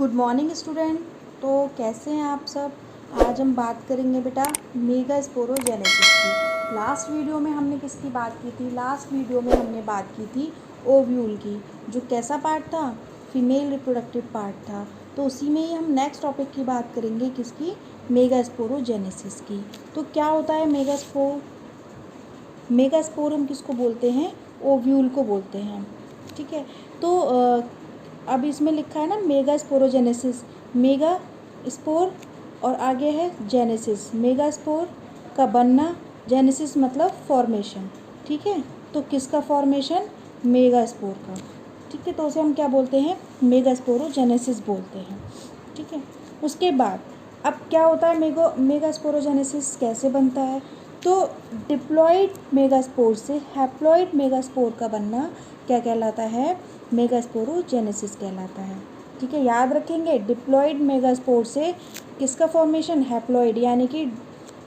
Good morning student. तो कैसे हैं आप सब। आज हम बात करेंगे बेटा मेगास्पोरोजेनेसिस की। लास्ट वीडियो में हमने किसकी बात की थी? लास्ट वीडियो में हमने बात की थी ओव्यूल की, जो कैसा पार्ट था? फीमेल रिप्रोडक्टिव पार्ट था। तो उसी में ही हम नेक्स्ट टॉपिक की बात करेंगे, किसकी? मेगास्पोरोजेनेसिस की। तो क्या होता है मेगास्पोर? मेगास्पोर हम किसको बोलते हैं? ओव्यूल को बोलते हैं। ठीक है। तो अब इसमें लिखा है ना मेगास्पोरोजेनेसिस, मेगा स्पोर और आगे है जेनेसिस। मेगास्पोर का बनना, जेनेसिस मतलब फॉर्मेशन। ठीक है। तो किसका फॉर्मेशन? मेगास्पोर का। ठीक है। तो उसे हम क्या बोलते हैं? मेगास्पोरोजेनेसिस बोलते हैं। ठीक है। उसके बाद अब क्या होता है मेगास्पोरोजेनेसिस कैसे बनता है? तो डिप्लॉइड मेगास्पोर से हैप्लॉइड मेगास्पोर का बनना क्या कहलाता है? मेगास्पोरोजेनेसिस कहलाता है। ठीक है। याद रखेंगे, डिप्लॉइड मेगास्पोर से किसका फॉर्मेशन? हैप्लॉइड, यानी कि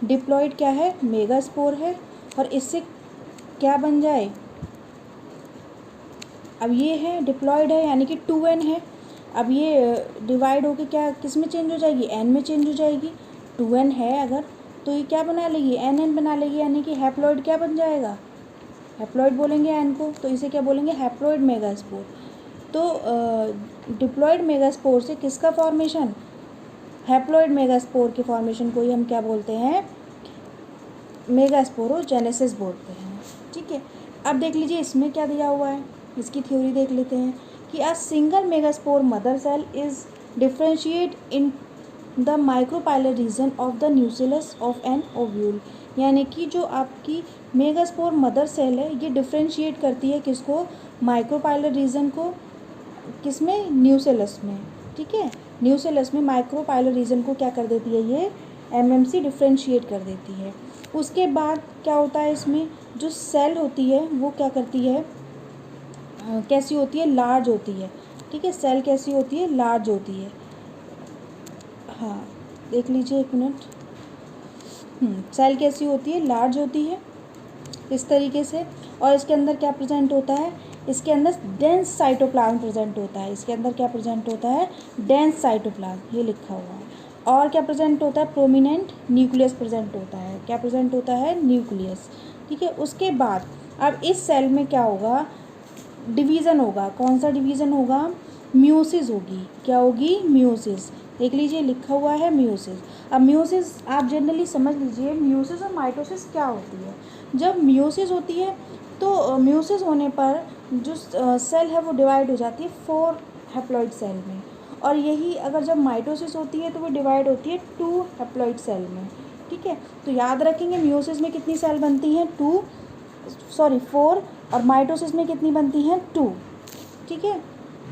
डिप्लॉइड क्या है? मेगास्पोर है। और इससे क्या बन जाए? अब ये है डिप्लॉइड है, यानी कि 2n है। अब ये डिवाइड होके क्या किस में चेंज हो जाएगी? n में चेंज हो जाएगी। 2n है अगर, तो ये क्या बना लेगी? nn बना लेगी, यानी कि हैप्लॉइड क्या बन जाएगा? हैप्लॉइड बोलेंगे n को, तो इसे क्या बोलेंगे? Haploid megaspore. तो डिप्लॉइड मेगास्पोर से किसका फॉर्मेशन? हैप्लॉइड मेगास्पोर के फॉर्मेशन को ही हम क्या बोलते हैं? मेगास्पोरोजेनेसिस बोलते हैं। ठीक है। अब देख लीजिए इसमें क्या दिया हुआ है, इसकी थ्योरी देख लेते हैं कि a single megaspore mother cell is differentiate in the micropylar region of the nucleus of an ovule. यानी कि जो आपकी मेगास्पोर मदर सेल है, ये डिफ्रेंशिएट करती है किसको? माइक्रोपाइलर रीजन को। किसमें? न्यूक्लियस में। ठीक है। न्यूक्लियस में माइक्रोपाइलर रीजन को क्या कर देती है? ये एमएमसी डिफ्रेंशिएट कर देती है। उसके बाद क्या होता है इसमें? जो सेल होती है वो क्या करती है? कैसी होती है? लार्ज होती है। ठीक है। सेल कैसी होती है? लार्ज होती है। हाँ, देख लीजिए एक मिनट। सेल कैसी होती है? लार्ज होती है इस तरीके से। और इसके अंदर क्या प्रेजेंट होता है? इसके अंदर डेंस साइटोप्लाज्म प्रेजेंट होता है। इसके अंदर क्या प्रेजेंट होता है? डेंस साइटोप्लाज्म, ये लिखा हुआ है। और क्या प्रेजेंट होता है? प्रोमिनेंट न्यूक्लियस प्रेजेंट होता है। क्या प्रेजेंट होता है? न्यूक्लियस। ठीक है। उसके बाद अब इस सेल में क्या होगा? डिवीज़न होगा। कौन सा डिवीज़न होगा? म्यूसिस होगी। क्या होगी? म्यूसिस। देख लीजिए लिखा हुआ है म्यूसिस। अब म्यूसिस आप जनरली समझ लीजिए, म्यूसिस और माइटोसिस क्या होती है। जब म्यूसिस होती है तो म्यूसिस होने पर जो सेल है वो डिवाइड हो जाती है 4 हैप्लॉइड सेल में। और यही अगर जब माइटोसिस होती है तो वो डिवाइड होती है 2 हैप्लॉइड सेल में। ठीक है। तो याद रखेंगे म्यूसिस में कितनी सेल बनती हैं? 4। और माइटोसिस में कितनी बनती हैं? 2। ठीक है।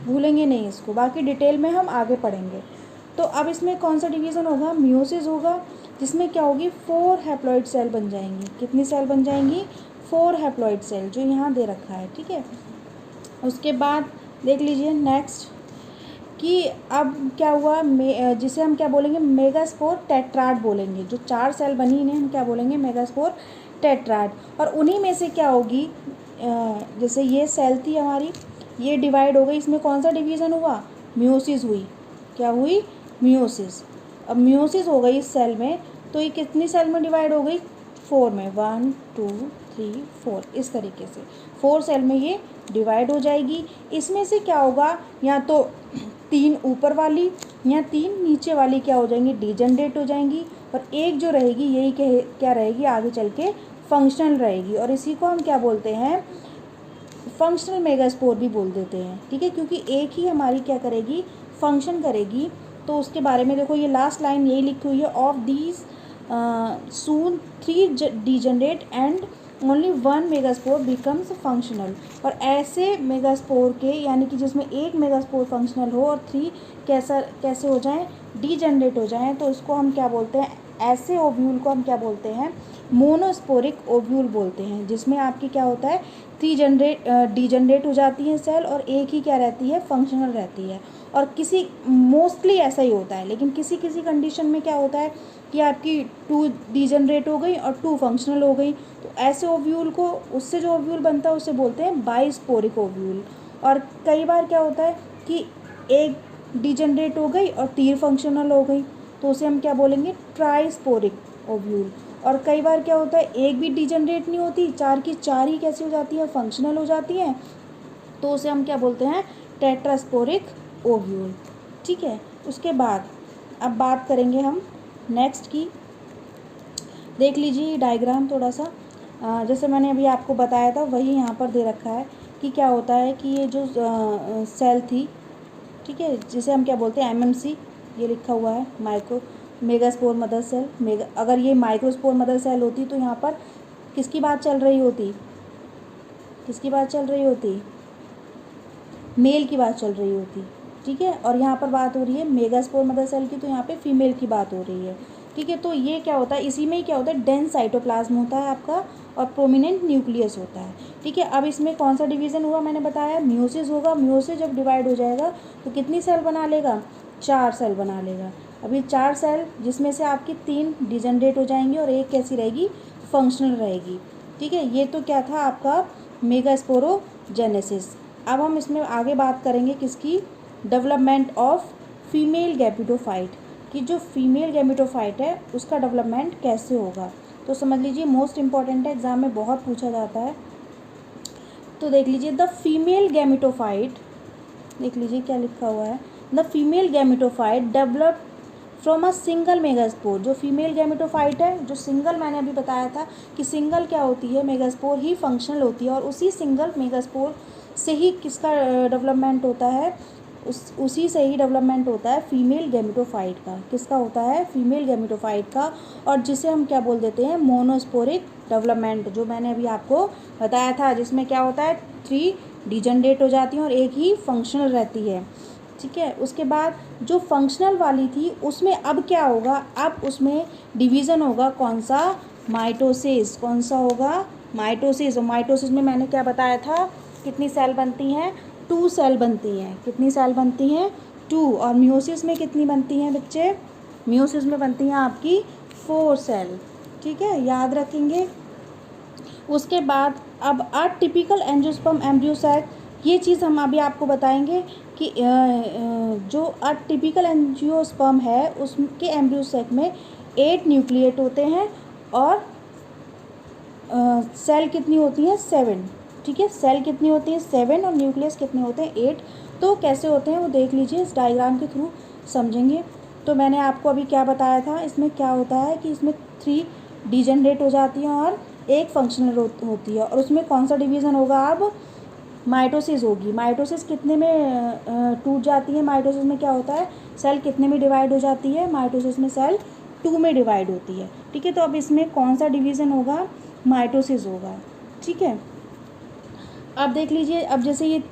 भूलेंगे नहीं इसको, बाकी डिटेल में हम आगे पढ़ेंगे। तो अब इसमें कौन सा डिवीज़न होगा? म्यूसिस होगा, जिसमें क्या होगी? 4 हैप्लॉइड सेल बन जाएंगी। कितनी सेल बन जाएंगी? 4 हैप्लॉइड सेल, जो यहाँ दे रखा है। ठीक है। उसके बाद देख लीजिए नेक्स्ट कि अब क्या हुआ, जिसे हम क्या बोलेंगे? मेगास्पोर टेट्राड बोलेंगे। जो 4 सेल बनी इन्हें हम क्या बोलेंगे? Megaspore tetrad. और उन्हीं में से क्या होगी? जैसे ये सेल थी हमारी, ये डिवाइड हो गई। इसमें कौन सा डिवीज़न हुआ? म्यूसिस हुई। क्या हुई? म्यूसिस। अब म्यूसिस हो गई इस सेल में, तो ये कितनी सेल में डिवाइड हो गई? 4 में। 1 2 3 4, इस तरीके से 4 सेल में ये डिवाइड हो जाएगी। इसमें से क्या होगा? या तो 3 ऊपर वाली या 3 नीचे वाली क्या हो जाएंगी? डीजनरेट हो जाएंगी। और एक जो रहेगी यही क्या रहेगी? आगे चल के फंक्शनल रहेगी। और इसी को हम क्या बोलते हैं? फंक्शनल मेगास्पोर भी बोल देते हैं। ठीक है। क्योंकि एक ही हमारी क्या करेगी? फंक्शन करेगी। तो उसके बारे में देखो, ये लास्ट लाइन यही लिखी हुई है, of these soon 3 degenerate and only 1 megaspore becomes functional. और ऐसे मेगास्पोर के, यानी कि जिसमें एक मेगास्पोर फंक्शनल हो और 3 कैसे हो जाएं? डीजनरेट हो जाएं, तो इसको हम क्या बोलते हैं? ऐसे ओव्यूल को हम क्या बोलते हैं? मोनोस्पोरिक ओव्यूल बोलते हैं, जिसमें आपकी क्या होता है? 3 डीजनरेट हो जाती हैं सेल और एक ही क्या रहती है? फंक्शनल रहती है। और किसी मोस्टली ऐसा ही होता है, लेकिन किसी किसी कंडीशन में क्या होता है कि आपकी 2 डीजनरेट हो गई और 2 फंक्शनल हो गई। तो ऐसे ओव्यूल को, उससे जो ओव्यूल बनता है उसे बोलते हैं बाइस्पोरिक ओव्यूल। और कई बार क्या होता है कि एक डिजनरेट हो गई और 3 फंक्शनल हो गई, तो उसे हम क्या बोलेंगे, ट्राइस्पोरिक ओव्यूल। और कई बार क्या होता है, एक भी डिजनरेट नहीं होती, 4 की 4 ही कैसी हो जाती है, फंक्शनल हो जाती है, तो उसे हम क्या बोलते हैं, टेट्रास्पोरिक ओव्यूल। ठीक है। उसके बाद अब बात करेंगे हम नेक्स्ट की। देख लीजिए डायग्राम थोड़ा सा, जैसे मैंने अभी आपको बताया था वही यहाँ पर दे रखा है कि क्या होता है कि ये जो सेल थी, ठीक है, जिसे हम क्या बोलते हैं, एमएमसी, ये लिखा हुआ है माइक्रो मेगास्पोर मदर सेल। अगर ये माइक्रोस्पोर मदर सेल होती तो यहाँ पर किसकी बात चल रही होती, किसकी बात चल रही होती, मेल की बात चल रही होती। ठीक है। और यहाँ पर बात हो रही है मेगास्पोर मदर सेल की, तो यहाँ पे फीमेल की बात हो रही है। ठीक है। तो ये क्या होता है, इसी में ही क्या होता है, डेंस साइटोप्लाज्म होता है आपका और प्रोमिनेंट न्यूक्लियस होता है। ठीक है। अब इसमें कौन सा डिवीज़न हुआ, मैंने बताया म्यूसिस होगा। म्यूसिस जब डिवाइड हो जाएगा तो कितनी सेल बना लेगा, 4 सेल बना लेगा। अभी 4 सेल जिसमें से आपकी 3 डिजनरेट हो जाएंगी और एक कैसी रहेगी, फंक्शनल रहेगी। ठीक है। ये तो क्या था आपका मेगास्पोरोजेनेसिस। अब हम इसमें आगे बात करेंगे किसकी, डेवलपमेंट ऑफ फीमेल गैमेटोफाइट, कि जो फीमेल गैमेटोफाइट है उसका डेवलपमेंट कैसे होगा। तो समझ लीजिए मोस्ट इम्पॉर्टेंट है, एग्जाम में बहुत पूछा जाता है। तो देख लीजिए द फीमेल गैमेटोफाइट, देख लीजिए क्या लिखा हुआ है, the female gametophyte develop from a single megaspore. जो फीमेल गैमेटोफाइट है, जो सिंगल, मैंने अभी बताया था कि सिंगल क्या होती है, मेगास्पोर ही फंक्शनल होती है, और उसी सिंगल मेगास्पोर से ही किसका डेवलपमेंट होता है, उसी से ही डेवलपमेंट होता है फीमेल गैमेटोफाइट का। किसका होता है, फीमेल गैमेटोफाइट का, और जिसे हम क्या बोल देते हैं, मोनोस्पोरिक डेवलपमेंट, जो मैंने अभी आपको बताया था, जिसमें क्या होता है 3 डिजनरेट हो जाती हैं और एक ही फंक्शनल रहती है। ठीक है। उसके बाद जो फंक्शनल वाली थी उसमें अब क्या होगा, अब उसमें डिवीज़न होगा, कौन सा, माइटोसिस। कौन सा होगा, माइटोसिस। और माइटोसिस में मैंने क्या बताया था, कितनी सेल बनती हैं, 2 सेल बनती हैं। कितनी सेल बनती हैं, 2। और म्यूसिस में कितनी बनती हैं बच्चे, म्यूसिस में बनती हैं आपकी 4 सेल। ठीक है, याद रखेंगे। उसके बाद अब अटिपिकल एंजियोस्पर्म एम्ब्रियोसैक, ये चीज़ हम अभी आपको बताएंगे कि जो अटिपिकल एंजियोस्पर्म है उसके एम्ब्रियोसैक में 8 न्यूक्लिएट होते हैं और सेल कितनी होती हैं, 7। ठीक है, सेल कितनी होती है, 7, और न्यूक्लियस कितने होते हैं, 8। तो कैसे होते हैं वो देख लीजिए, इस डायग्राम के थ्रू समझेंगे। तो मैंने आपको अभी क्या बताया था, इसमें क्या होता है कि इसमें 3 डिजनरेट हो जाती हैं और एक फंक्शनल होती है, और उसमें कौन सा डिवीज़न होगा, अब माइटोसिस होगी। माइटोसिस कितने में टूट जाती है, माइटोसिस में क्या होता है, सेल कितने में डिवाइड हो जाती है, माइटोसिस में सेल 2 में डिवाइड होती है। ठीक है। तो अब इसमें कौन सा डिवीज़न होगा, माइटोसिस होगा। ठीक है। अब देख लीजिए, अब जैसे ये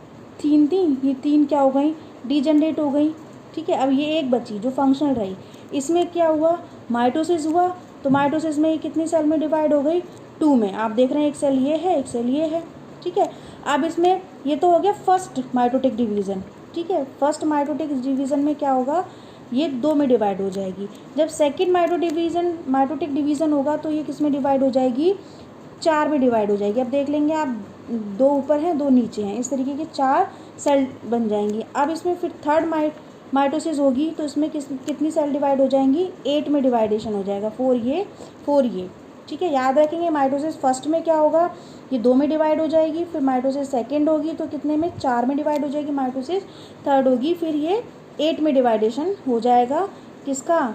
3 थी, ये 3 क्या हो गई, डिजनरेट हो गई। ठीक है। अब ये एक बची जो फंक्शनल रही, इसमें क्या हुआ, माइटोसिस हुआ। तो माइटोसिस में ये कितनी सेल में डिवाइड हो गई, 2 में। आप देख रहे हैं एक सेल ये है, एक सेल ये है। ठीक है। अब इसमें ये तो हो गया फर्स्ट माइटोटिक डिवीज़न। ठीक है। फर्स्ट माइटोटिक डिवीज़न में क्या होगा, ये 2 में डिवाइड हो जाएगी। जब सेकेंड माइटोटिक डिवीज़न होगा तो ये किस में डिवाइड हो जाएगी, 4 में डिवाइड हो जाएगी। अब देख लेंगे आप, 2 ऊपर हैं 2 नीचे हैं, इस तरीके के 4 सेल बन जाएंगी। अब इसमें फिर थर्ड माइटोसिस होगी तो इसमें कितनी सेल डिवाइड हो जाएंगी, 8 में डिवाइडेशन हो जाएगा, 4 ये 4 ये। ठीक है। याद रखेंगे माइटोसिस फर्स्ट में क्या होगा, ये 2 में डिवाइड हो जाएगी। फिर माइटोसिस सेकेंड होगी तो कितने में, 4 में डिवाइड हो जाएगी। माइटोसिस थर्ड होगी, फिर ये 8 में डिवाइडेशन हो जाएगा। किसका,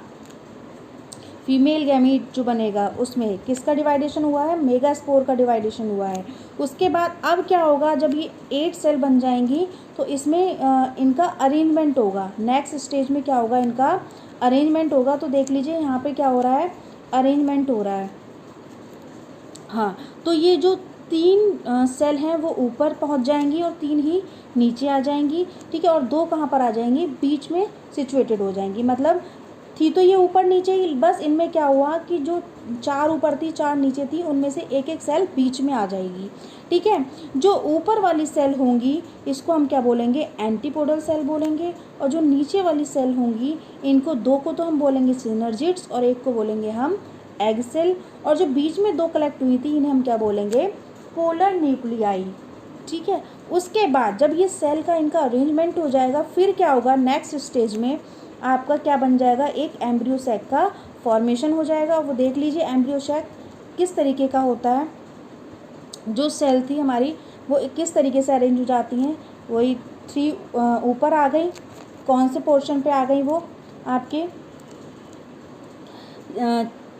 फीमेल गैमीट जो बनेगा उसमें किसका डिवाइडेशन हुआ है, मेगास्पोर का डिवाइडेशन हुआ है। उसके बाद अब क्या होगा, जब ये 8 सेल बन जाएंगी तो इसमें इनका अरेंजमेंट होगा। नेक्स्ट स्टेज में क्या होगा, इनका अरेंजमेंट होगा। तो देख लीजिए यहाँ पे क्या हो रहा है, अरेंजमेंट हो रहा है। हाँ, तो ये जो 3 सेल हैं वो ऊपर पहुँच जाएंगी और 3 ही नीचे आ जाएंगी। ठीक है। और 2 कहाँ पर आ जाएंगी, बीच में सिचुएटेड हो जाएंगी। मतलब थी तो ये ऊपर नीचे ही, बस इनमें क्या हुआ कि जो 4 ऊपर थी 4 नीचे थी, उनमें से एक एक सेल बीच में आ जाएगी। ठीक है। जो ऊपर वाली सेल होंगी इसको हम क्या बोलेंगे, एंटीपोडल सेल बोलेंगे, और जो नीचे वाली सेल होंगी इनको 2 को तो हम बोलेंगे सिनर्जिड्स और एक को बोलेंगे हम एग सेल, और जो बीच में 2 कलेक्ट हुई थी इन्हें हम क्या बोलेंगे, पोलर न्यूक्लियाई। ठीक है। उसके बाद जब ये सेल का इनका अरेंजमेंट हो जाएगा, फिर क्या होगा, नेक्स्ट स्टेज में आपका क्या बन जाएगा, एक एम्ब्रियो सैक का फॉर्मेशन हो जाएगा। वो देख लीजिए एम्ब्रियो सैक किस तरीके का होता है। जो सेल थी हमारी वो किस तरीके से अरेंज हो जाती हैं, वही 3 ऊपर आ गई, कौन से पोर्शन पे आ गई, वो आपके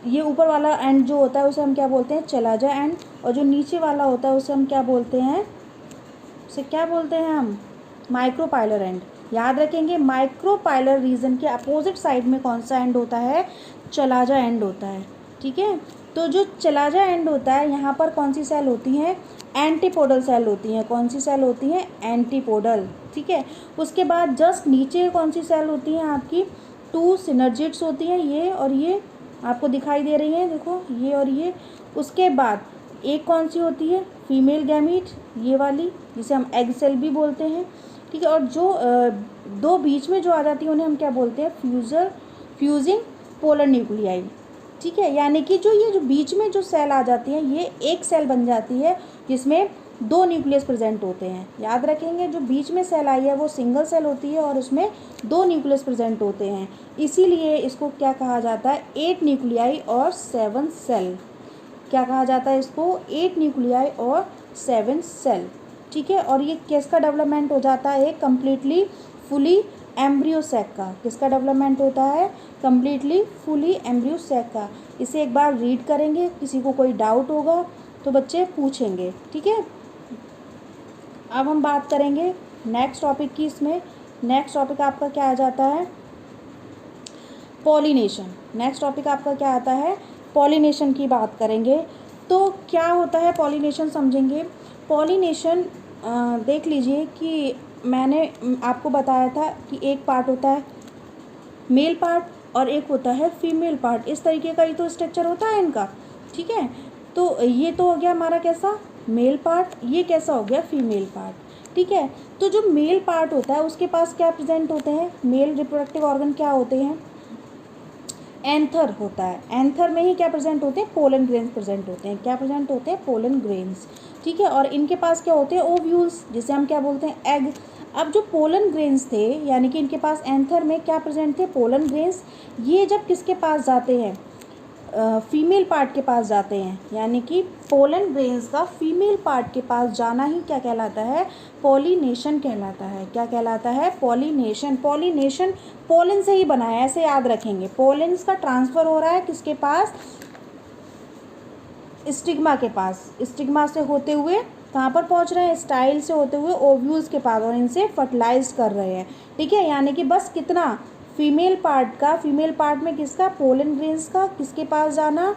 ये ऊपर वाला एंड जो होता है उसे हम क्या बोलते हैं, चलाजा एंड, और जो नीचे वाला होता है उसे हम क्या बोलते हैं, उसे क्या बोलते हैं हम, माइक्रोपाइलर एंड। याद रखेंगे माइक्रोपाइलर रीजन के अपोजिट साइड में कौन सा एंड होता है, चलाजा एंड होता है। ठीक है, तो जो चलाजा एंड होता है यहाँ पर कौन सी सेल होती हैं, एंटीपोडल सेल होती हैं। कौन सी सेल होती हैं, एंटीपोडल। ठीक है, उसके बाद जस्ट नीचे कौन सी सेल होती हैं आपकी, 2 सिनर्जिड्स होती हैं, ये और ये आपको दिखाई दे रही हैं, देखो ये और ये। उसके बाद एक कौन सी होती है, फीमेल गैमीट, ये वाली जिसे हम एग सेल भी बोलते हैं। ठीक है, और जो 2 बीच में जो आ जाती है उन्हें हम क्या बोलते हैं, फ्यूजिंग पोलर न्यूक्लियाई। ठीक है, यानी कि ये जो बीच में जो सेल आ जाती है ये एक सेल बन जाती है जिसमें 2 न्यूक्लियस प्रेजेंट होते हैं। याद रखेंगे जो बीच में सेल आई है वो सिंगल सेल होती है और उसमें 2 न्यूक्लियस प्रेजेंट होते हैं, इसीलिए इसको क्या कहा जाता है, 8 न्यूक्लियाई और 7 सेल। क्या कहा जाता है इसको, 8 न्यूक्लियाई और 7 सेल। ठीक है, और ये किसका डेवलपमेंट हो जाता है, कम्प्लीटली फुली एम्ब्रियो सैक का। किसका डेवलपमेंट होता है, कम्प्लीटली फुली एम्ब्रियो सैक का। इसे एक बार रीड करेंगे, किसी को कोई डाउट होगा तो बच्चे पूछेंगे। ठीक है, अब हम बात करेंगे नेक्स्ट टॉपिक की। इसमें नेक्स्ट टॉपिक आपका क्या आ जाता है, पॉलिनेशन। नेक्स्ट टॉपिक आपका क्या आता है, पॉलिनेशन की बात करेंगे। तो क्या होता है पॉलिनेशन, समझेंगे। पॉलिनेशन देख लीजिए कि मैंने आपको बताया था कि एक पार्ट होता है मेल पार्ट और एक होता है फीमेल पार्ट। इस तरीके का ही तो स्ट्रक्चर होता है इनका। ठीक है, तो ये तो हो गया हमारा कैसा, मेल पार्ट, ये कैसा हो गया, फीमेल पार्ट। ठीक है, तो जो मेल पार्ट होता है उसके पास क्या प्रेजेंट होते हैं, मेल रिप्रोडक्टिव ऑर्गन क्या होते हैं, एंथर होता है। एंथर में ही क्या प्रेजेंट होते हैं, पोलन ग्रेन्स प्रेजेंट होते हैं। क्या प्रेजेंट होते हैं, पोलन ग्रेन्स। ठीक है, और इनके पास क्या होते हैं, ओव्यूल्स, जिसे हम क्या बोलते हैं, एग। अब जो पोलन ग्रेन्स थे यानी कि इनके पास एंथर में क्या प्रेजेंट थे, पोलन ग्रेन्स। ये जब किसके पास जाते हैं, फीमेल पार्ट के पास जाते हैं, यानी कि पोलन ग्रेन्स का फीमेल पार्ट के पास जाना ही क्या कहलाता है, पॉलिनेशन कहलाता है। क्या कहलाता है, पॉलिनेशन। पॉलिनेशन पोलन से ही बना है, ऐसे याद रखेंगे। पोलन्स का ट्रांसफ़र हो रहा है किसके पास, स्टिग्मा के पास। स्टिग्मा से होते हुए कहाँ पर पहुँच रहे हैं, स्टाइल से होते हुए ओव्यूल्स के पास, और इनसे फर्टिलाइज कर रहे हैं। ठीक है, यानी कि बस कितना, फीमेल पार्ट का, फीमेल पार्ट में किसका, पोलन ग्रेन्स का किसके पास जाना,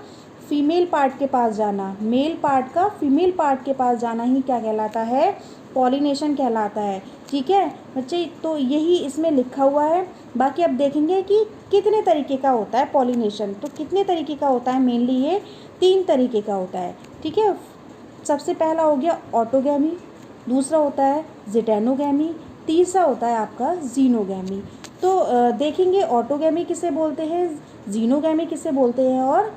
फीमेल पार्ट के पास जाना। मेल पार्ट का फीमेल पार्ट के पास जाना ही क्या कहलाता है, पॉलिनेशन कहलाता है। ठीक है बच्चे, तो यही इसमें लिखा हुआ है। बाकी अब देखेंगे कि कितने तरीके का होता है पॉलिनेशन। तो कितने तरीके का होता है, मेनली ये 3 तरीके का होता है। ठीक है, सबसे पहला हो गया ऑटोगैमी, दूसरा होता है जिटेनोगैमी, तीसरा होता है आपका जीनोगैमी। तो देखेंगे ऑटोगैमी किसे बोलते हैं, जीनोगैमी किसे बोलते हैं, और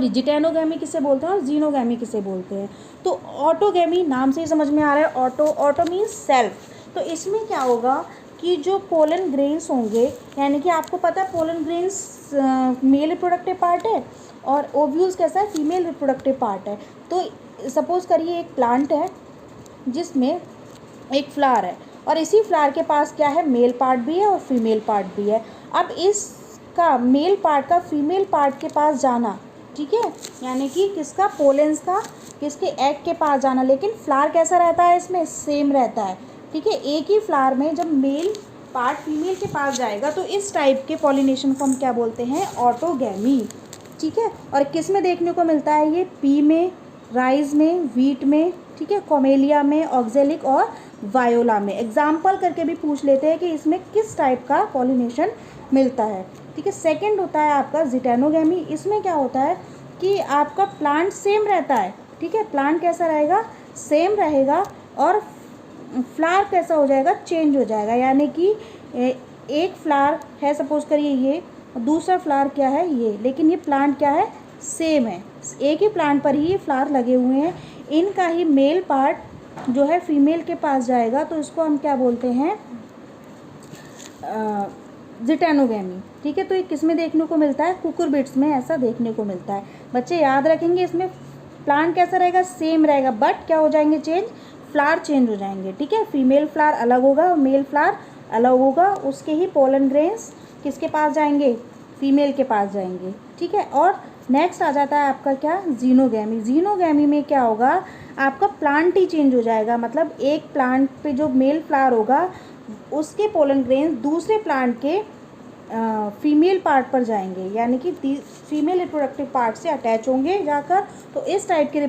जिटेनोगैमी किसे बोलते हैं और जीनोगैमी किसे बोलते हैं। तो ऑटोगैमी नाम से ही समझ में आ रहा है, ऑटो मीन्स सेल्फ। तो इसमें क्या होगा कि जो पोलन ग्रेन्स होंगे, यानी कि आपको पता है pollen grains male reproductive part है और ओव्यूल्स कैसा है, फीमेल रिप्रोडक्टिव पार्ट है। तो सपोज करिए एक प्लांट है जिसमें एक फ्लावर है और इसी फ्लावर के पास क्या है, मेल पार्ट भी है और फीमेल पार्ट भी है। अब इसका मेल पार्ट का फीमेल पार्ट के पास जाना, ठीक है, यानी कि किसका, पोलेंस का किसके, एग के पास जाना। लेकिन फ्लावर कैसा रहता है, इसमें सेम रहता है। ठीक है, एक ही फ्लावर में जब मेल पार्ट फीमेल के पास जाएगा तो इस टाइप के पॉलिनेशन को हम क्या बोलते हैं, ऑटोगैमी। ठीक है, और किस में देखने को मिलता है ये, पी में, राइस में, वीट में, ठीक है, कॉमेलिया में, ऑक्जेलिक और वायोला में। एग्जाम्पल करके भी पूछ लेते हैं कि इसमें किस टाइप का पॉलिनेशन मिलता है। ठीक है, सेकंड होता है आपका जिटेनोगैमी। इसमें क्या होता है कि आपका प्लांट सेम रहता है। ठीक है, प्लांट कैसा रहेगा, सेम रहेगा, और फ्लावर कैसा हो जाएगा, चेंज हो जाएगा। यानी कि एक फ्लावर है सपोज करिए ये, दूसरा फ्लावर क्या है ये, लेकिन ये प्लांट क्या है, सेम है, एक ही प्लांट पर ही ये फ्लावर लगे हुए हैं। इनका ही मेल पार्ट जो है फीमेल के पास जाएगा तो इसको हम क्या बोलते हैं, जिटेनोगेमी। ठीक है, तो ये किस में देखने को मिलता है, कुकुरबिट्स में ऐसा देखने को मिलता है। बच्चे याद रखेंगे इसमें प्लांट कैसा रहेगा, सेम रहेगा, बट क्या हो जाएंगे चेंज, फ्लावर चेंज हो जाएंगे। ठीक है, फीमेल फ्लावर अलग होगा और मेल फ्लावर अलग होगा, उसके ही पोलन ग्रेन्स किसके पास जाएंगे, फीमेल के पास जाएंगे। ठीक है, और नेक्स्ट आ जाता है आपका क्या, जीनोगेमी। जीनोगेमी में क्या होगा, आपका प्लांट ही चेंज हो जाएगा, मतलब एक प्लांट पे जो मेल फ्लावर होगा उसके पोलन ग्रेन्स दूसरे प्लांट के फीमेल पार्ट पर जाएंगे, यानी कि फीमेल रिप्रोडक्टिव पार्ट से अटैच होंगे जाकर। तो इस टाइप के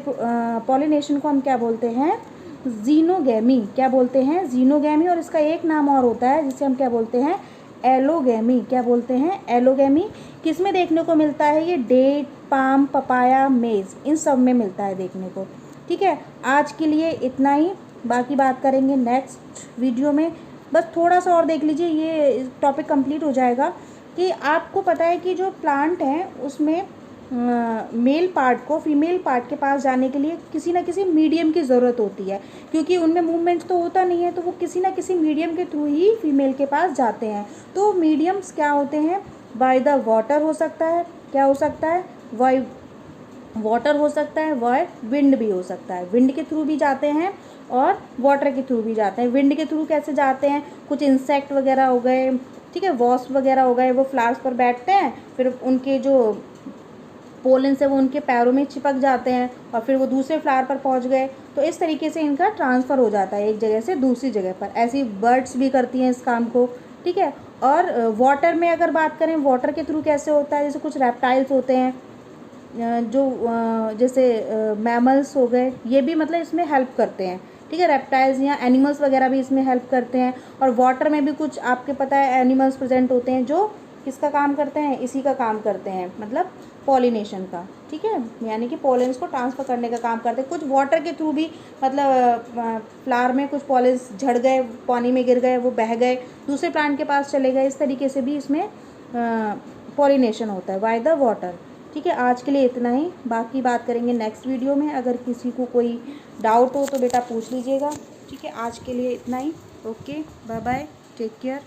पॉलिनेशन को हम क्या बोलते हैं, जीनोगेमी। क्या बोलते हैं, जीनोगेमी। और इसका एक नाम और होता है जिसे हम क्या बोलते हैं, एलोगेमी। क्या बोलते हैं, एलोगेमी। किस में देखने को मिलता है ये, डेट, पाम, पपाया, मेज, इन सब में मिलता है देखने को। ठीक है, आज के लिए इतना ही, बाकी बात करेंगे नेक्स्ट वीडियो में। बस थोड़ा सा और देख लीजिए, ये टॉपिक कंप्लीट हो जाएगा कि आपको पता है कि जो प्लांट हैं उसमें मेल पार्ट को फीमेल पार्ट के पास जाने के लिए किसी ना किसी मीडियम की ज़रूरत होती है, क्योंकि उनमें मूवमेंट तो होता नहीं है, तो वो किसी ना किसी मीडियम के थ्रू ही फीमेल के पास जाते हैं। तो मीडियम्स क्या होते हैं, बाय द वाटर हो सकता है, क्या हो सकता है, बाय वाटर हो सकता है, बाय विंड भी हो सकता है। विंड के थ्रू भी जाते हैं और वाटर के थ्रू भी जाते हैं। विंड के थ्रू कैसे जाते हैं, कुछ इंसेक्ट वगैरह हो गए, ठीक है, वॉस्प वगैरह हो गए, वो फ्लावर्स पर बैठते हैं, फिर उनके जो पोलन से वो उनके पैरों में चिपक जाते हैं और फिर वो दूसरे फ्लावर पर पहुंच गए। तो इस तरीके से इनका ट्रांसफ़र हो जाता है एक जगह से दूसरी जगह पर। ऐसी बर्ड्स भी करती हैं इस काम को। ठीक है, और वाटर में अगर बात करें, वाटर के थ्रू कैसे होता है, जैसे कुछ रेप्टाइल्स होते हैं जो जैसे मैमल्स हो गए, ये भी मतलब इसमें हेल्प करते हैं। ठीक है, रेप्टाइल्स या एनिमल्स वगैरह भी इसमें हेल्प करते हैं। और वाटर में भी कुछ आपके पता है एनिमल्स प्रेजेंट होते हैं जो किसका काम करते हैं, इसी का काम करते हैं, मतलब पॉलिनेशन का। ठीक है, यानी कि पॉलेंस को ट्रांसफ़र करने का काम करते हैं। कुछ वाटर के थ्रू भी, मतलब फ्लावर में कुछ पॉलेंस झड़ गए, पानी में गिर गए, वो बह गए, दूसरे प्लांट के पास चले गए, इस तरीके से भी इसमें पॉलिनेशन होता है बाय द वाटर। ठीक है, आज के लिए इतना ही, बाकी बात करेंगे नेक्स्ट वीडियो में। अगर किसी को कोई डाउट हो तो बेटा पूछ लीजिएगा। ठीक है, आज के लिए इतना ही। Okay, bye bye, take care.